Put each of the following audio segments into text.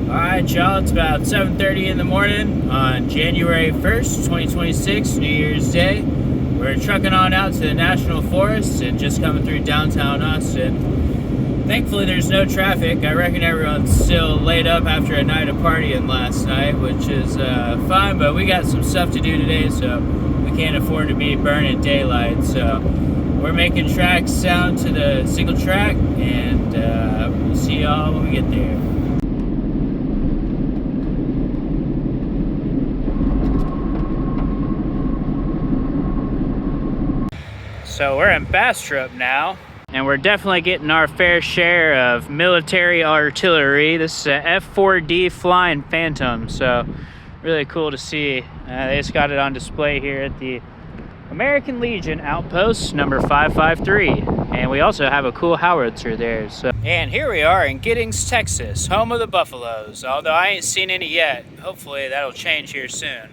Alright, y'all, it's about 7:30 in the morning on January 1st, 2026, New Year's Day. We're trucking on out to the National Forest and just coming through downtown Austin. Thankfully, there's no traffic. I reckon everyone's still laid up after a night of partying last night, which is fine, but we got some stuff to do today, so we can't afford to be burning daylight. So we're making tracks down to the single track, and we'll see y'all when we get there. So we're in Bastrop now, and we're definitely getting our fair share of military artillery. This is a F4D Flying Phantom, so really cool to see. They just got it on display here at the American Legion Outpost number 553, and we also have a cool howitzer there. So, and here we are in Giddings, Texas, home of the buffaloes, although I ain't seen any yet. Hopefully that'll change here soon.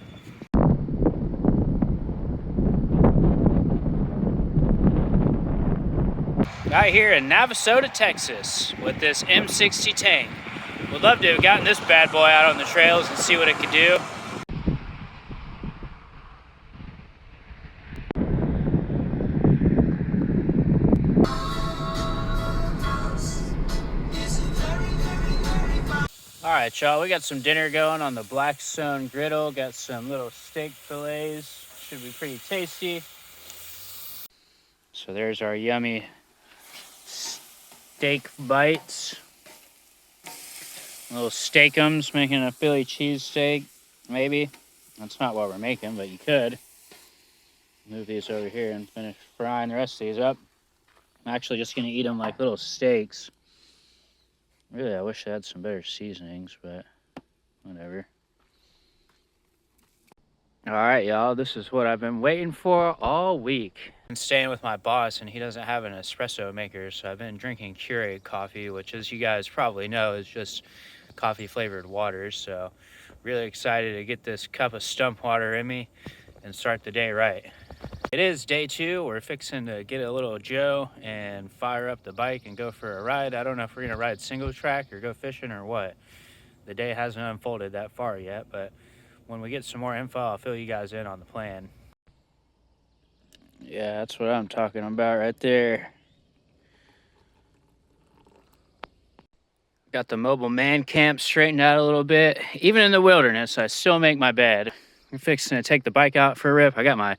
Out here in Navasota, Texas, with this M60 tank. Would love to have gotten this bad boy out on the trails and see what it could do. Alright, y'all, we got some dinner going on the Blackstone griddle. Got some little steak fillets. Should be pretty tasty. So there's our yummy steak bites. Little steakums, making a Philly cheesesteak, maybe. That's not what we're making, but you could. Move these over here and finish frying the rest of these up. I'm actually just gonna eat them like little steaks. Really, I wish I had some better seasonings, but whatever. All right, y'all, this is what I've been waiting for all week. I'm staying with my boss, and he doesn't have an espresso maker, so I've been drinking Keurig coffee, which, as you guys probably know, is just coffee-flavored water. So really excited to get this cup of stump water in me and start the day right. It is day 2. We're fixing to get a little Joe and fire up the bike and go for a ride. I don't know if we're going to ride single track or go fishing or what. The day hasn't unfolded that far yet, but when we get some more info, I'll fill you guys in on the plan. Yeah, that's what I'm talking about right there. Got the mobile man camp straightened out a little bit. Even in the wilderness, I still make my bed. I'm fixing to take the bike out for a rip. I got my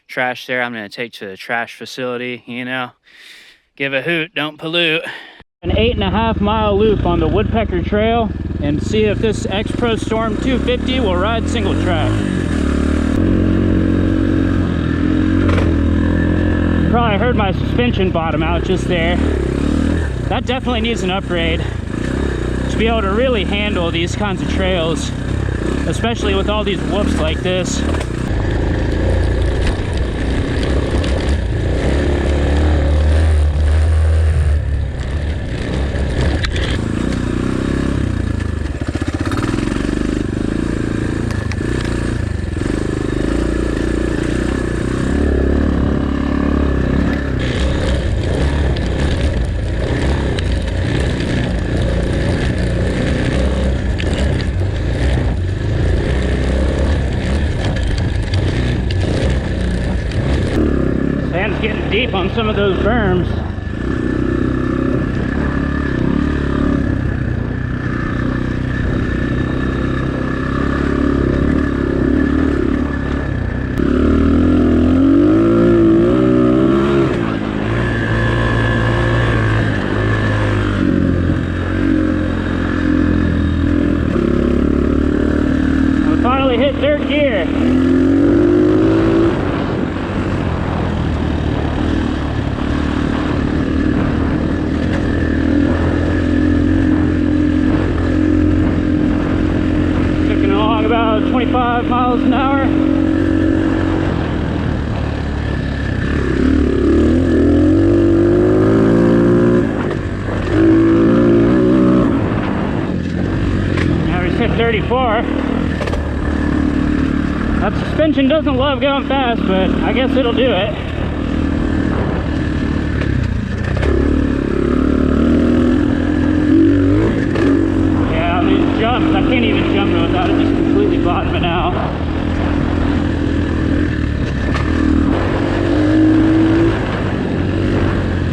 trash there. I'm going to take to the trash facility, you know. Give a hoot, don't pollute. An 8.5 mile loop on the Woodpecker Trail and see if this X-Pro Storm 250 will ride single track. Probably heard my suspension bottom out just there. That definitely needs an upgrade to be able to really handle these kinds of trails, especially with all these whoops like this. Getting deep on some of those berms. We finally hit third gear. About 25 miles an hour. Now we hit 34. That suspension doesn't love going fast, but I guess it'll do it. Yeah, I mean, jumps. I can't even jump it without it just completely bottoming out.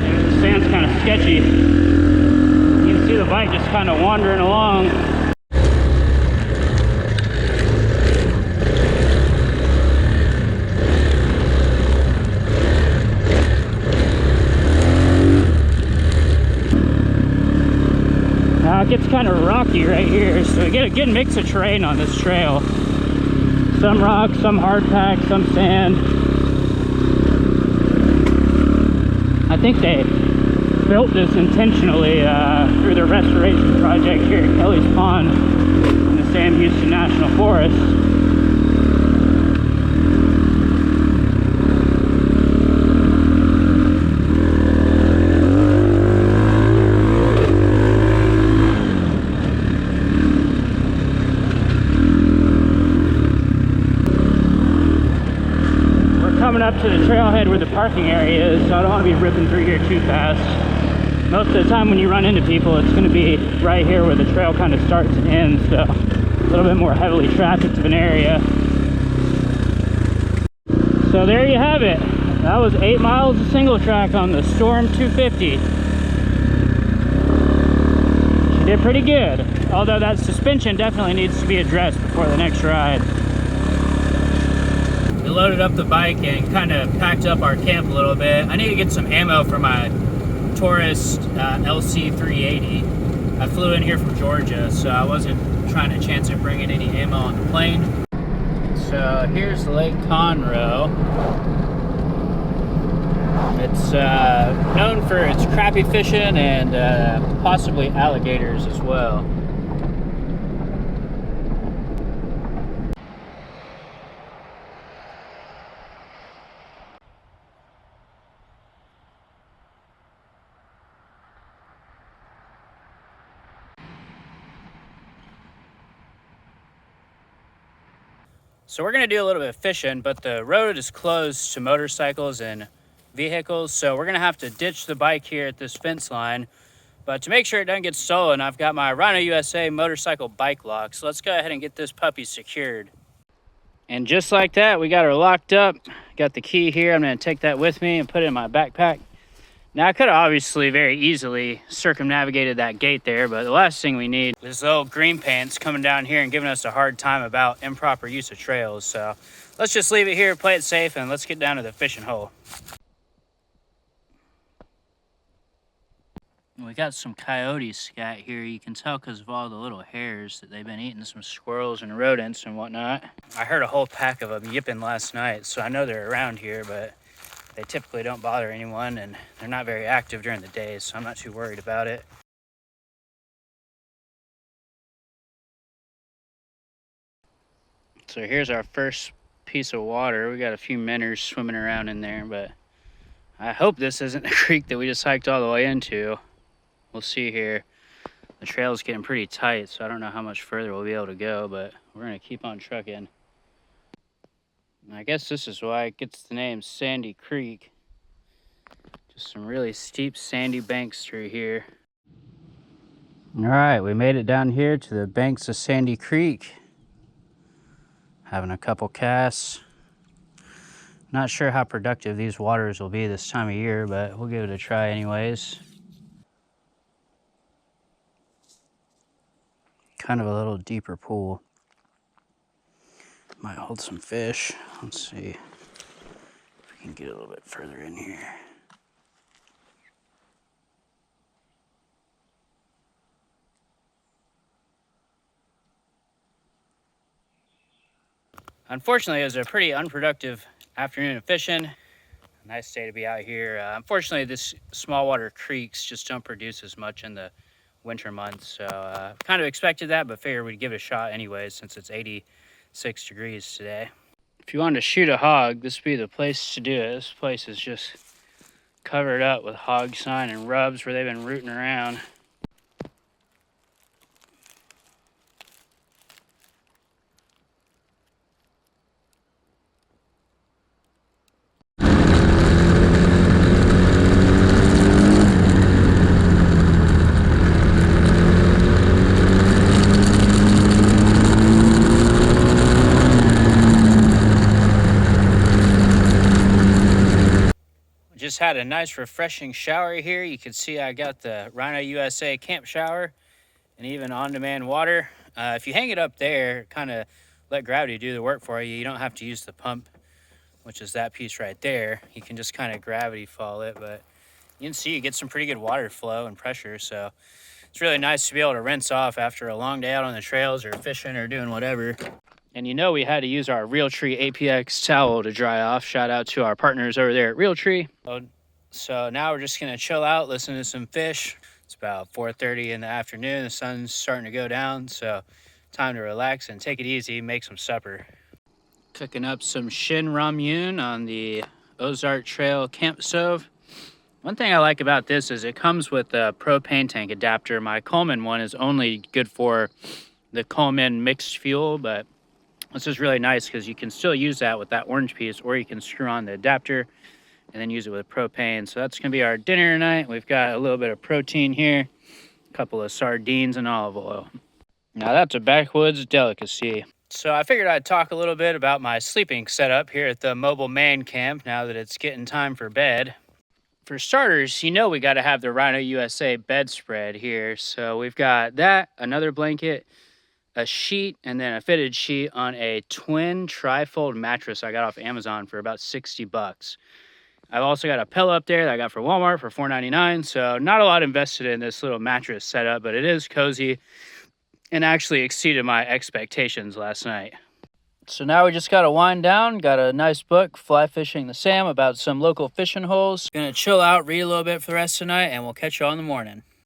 And the sand's kind of sketchy. You can see the bike just kind of wandering along. It gets kind of rocky right here, so we get a good mix of terrain on this trail. Some rock, some hard pack, some sand. I think they built this intentionally through their restoration project here at Kelly's Pond in the Sam Houston National Forest. Up to the trailhead where the parking area is, so I don't want to be ripping through here too fast. Most of the time when you run into people, it's going to be right here where the trail kind of starts and ends, so a little bit more heavily trafficked of an area. So there you have it. That was 8 miles of single track on the Storm 250. She did pretty good, although that suspension definitely needs to be addressed before the next ride. Loaded up the bike and kind of packed up our camp a little bit. I need to get some ammo for my Taurus LC 380. I flew in here from Georgia, so I wasn't trying to chance at bringing any ammo on the plane. So here's Lake Conroe. It's known for its crappie fishing and possibly alligators as well. So we're gonna do a little bit of fishing, but the road is closed to motorcycles and vehicles, so we're gonna have to ditch the bike here at this fence line. But to make sure it doesn't get stolen, I've got my Rhino USA motorcycle bike lock. So let's go ahead and get this puppy secured. And just like that, we got her locked up. Got the key here. I'm gonna take that with me and put it in my backpack. Now, I could have obviously very easily circumnavigated that gate there, but the last thing we need is little green pants coming down here and giving us a hard time about improper use of trails. So let's just leave it here, play it safe, and let's get down to the fishing hole. We got some coyotes scat here. You can tell because of all the little hairs that they've been eating some squirrels and rodents and whatnot. I heard a whole pack of them yipping last night, so I know they're around here, but they typically don't bother anyone, and they're not very active during the day, so I'm not too worried about it. So here's our first piece of water. We got a few minnows swimming around in there, but I hope this isn't the creek that we just hiked all the way into. We'll see here. The trail is getting pretty tight, so I don't know how much further we'll be able to go, but we're gonna keep on trucking. I guess this is why it gets the name Sandy Creek. Just some really steep sandy banks through here. All right, we made it down here to the banks of Sandy Creek. Having a couple casts. Not sure how productive these waters will be this time of year, but we'll give it a try anyways. Kind of a little deeper pool. Might hold some fish. Let's see if we can get a little bit further in here. Unfortunately, it was a pretty unproductive afternoon of fishing. A nice day to be out here. Unfortunately, this small water creeks just don't produce as much in the winter months. So kind of expected that, but figured we'd give it a shot anyways since it's 86 degrees today. If you wanted to shoot a hog, this would be the place to do it. This place is just covered up with hog sign and rubs where they've been rooting around. just had a nice refreshing shower here. You can see I got the Rhino USA camp shower and even on-demand water. If you hang it up there, kind of let gravity do the work for you. You don't have to use the pump, which is that piece right there. You can just kind of gravity fall it, but you can see you get some pretty good water flow and pressure. So it's really nice to be able to rinse off after a long day out on the trails or fishing or doing whatever. And you know we had to use our Realtree APX towel to dry off. Shout out to our partners over there at Realtree. So now we're just gonna chill out, listen to some fish. It's about 4:30 in the afternoon. The sun's starting to go down, so time to relax and take it easy, make some supper. Cooking up some shin ramyun on the Ozark Trail camp stove. One thing I like about this is it comes with a propane tank adapter. My Coleman one is only good for the Coleman mixed fuel, but this is really nice because you can still use that with that orange piece, or you can screw on the adapter and then use it with propane. So that's gonna be our dinner tonight. We've got a little bit of protein here, a couple of sardines and olive oil. Now that's a backwoods delicacy. So I figured I'd talk a little bit about my sleeping setup here at the mobile man camp now that it's getting time for bed. For starters, you know we gotta have the Rhino USA bedspread here. So we've got that, another blanket, a sheet, and then a fitted sheet on a twin trifold mattress I got off Amazon for about 60 bucks. I've also got a pillow up there that I got for Walmart for $4.99. So not a lot invested in this little mattress setup, but it is cozy and actually exceeded my expectations last night. So now we just got to wind down. Got a nice book, Fly Fishing the Sam, about some local fishing holes. Gonna chill out, read a little bit for the rest of the night, and we'll catch you all in the morning.